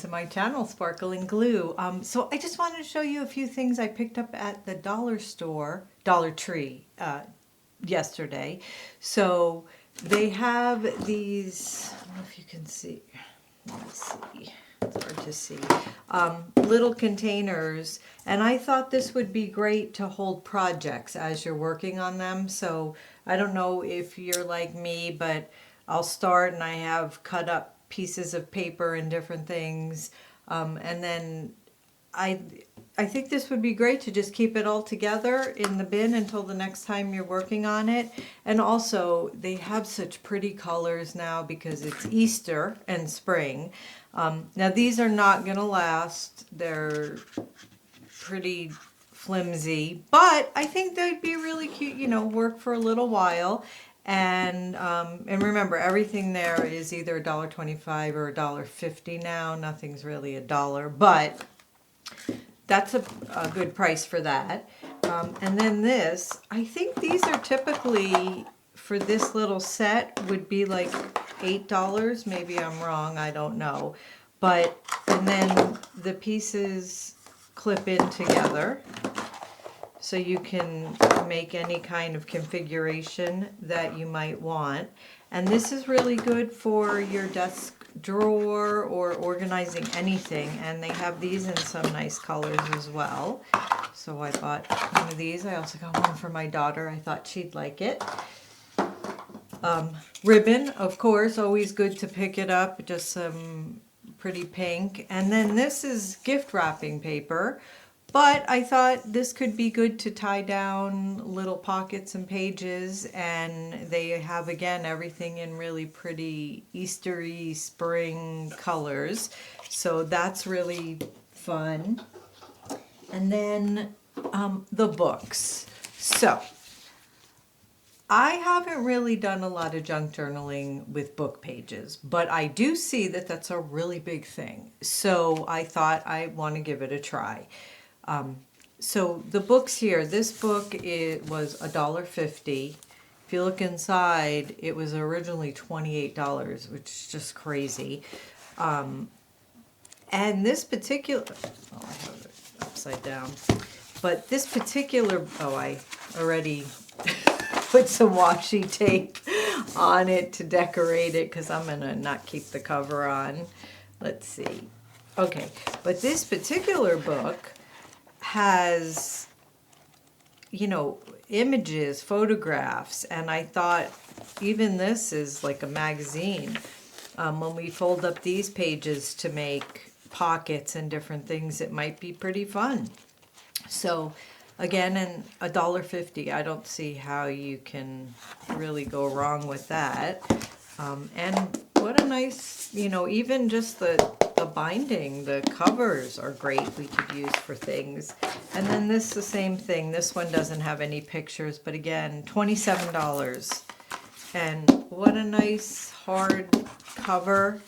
To my channel, Sparkling Glue. So I just wanted to show you a few things I picked up at the dollar store, Dollar Tree, yesterday. So they have these, I don't know if you can see, let me see, it's hard to see, little containers, and I thought this would be great to hold projects as you're working on them. So I don't know if you're like me, but I'll start and I have cut up pieces of paper and different things, and then I think this would be great to just keep it all together in the bin until the next time you're working on it. And also they have such pretty colors now because it's Easter and spring. Now these are not gonna last, they're pretty flimsy, but I think they'd be really cute, you know, work for a little while. And remember, everything there is either $1.25 or $1.50 now. Nothing's really $1, but that's a good price for that. And then this, I think these are typically, for this little set, would be like $8. Maybe I'm wrong, I don't know. But, and then the pieces clip in together, so you can make any kind of configuration that you might want. And this is really good for your desk drawer or organizing anything. And they have these in some nice colors as well. So I bought one of these. I also got one for my daughter. I thought she'd like it. Ribbon, of course, always good to pick it up. Just some pretty pink. And then this is gift wrapping paper. But I thought this could be good to tie down little pockets and pages, and they have, again, everything in really pretty Eastery spring colors. So that's really fun. And then the books. So I haven't really done a lot of junk journaling with book pages, but I do see that that's a really big thing. So I thought I want to give it a try. So the books here, this book, it was $1.50. If you look inside, it was originally $28, which is just crazy. And this particular, oh, I have it upside down. But this particular, oh, I already put some washi tape on it to decorate it because I'm gonna not keep the cover on. Let's see. Okay, but this particular book has, you know, images, photographs, and I thought even this is like a magazine. When we fold up these pages to make pockets and different things, it might be pretty fun. So again, and $1.50, I don't see how you can really go wrong with that. And what a nice, you know, even just the binding, the covers are great, we could use for things. And then this, the same thing. This one doesn't have any pictures, but again, $27. And what a nice hard cover,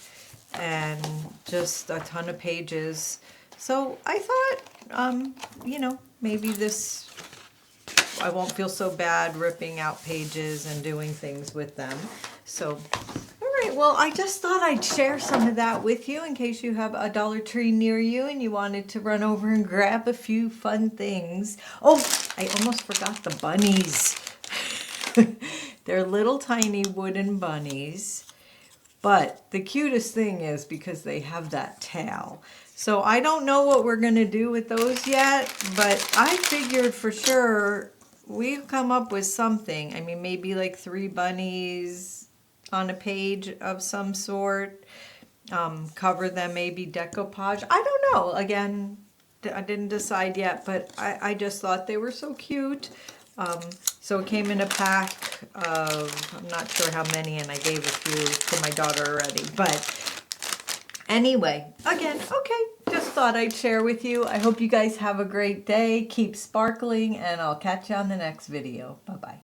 and just a ton of pages. So I thought, you know, maybe this, I won't feel so bad ripping out pages and doing things with them. So well, I just thought I'd share some of that with you in case you have a Dollar Tree near you and you wanted to run over and grab a few fun things. Oh, I almost forgot the bunnies. They're little tiny wooden bunnies, but the cutest thing is because they have that tail. So I don't know what we're going to do with those yet, but I figured for sure we've come up with something. I mean, maybe like 3 bunnies on a page of some sort, cover them, maybe decoupage. I don't know. Again, I didn't decide yet, but I just thought they were so cute. So it came in a pack of, I'm not sure how many, and I gave a few to my daughter already. But anyway, again, okay, just thought I'd share with you. I hope you guys have a great day. Keep sparkling, and I'll catch you on the next video. Bye-bye.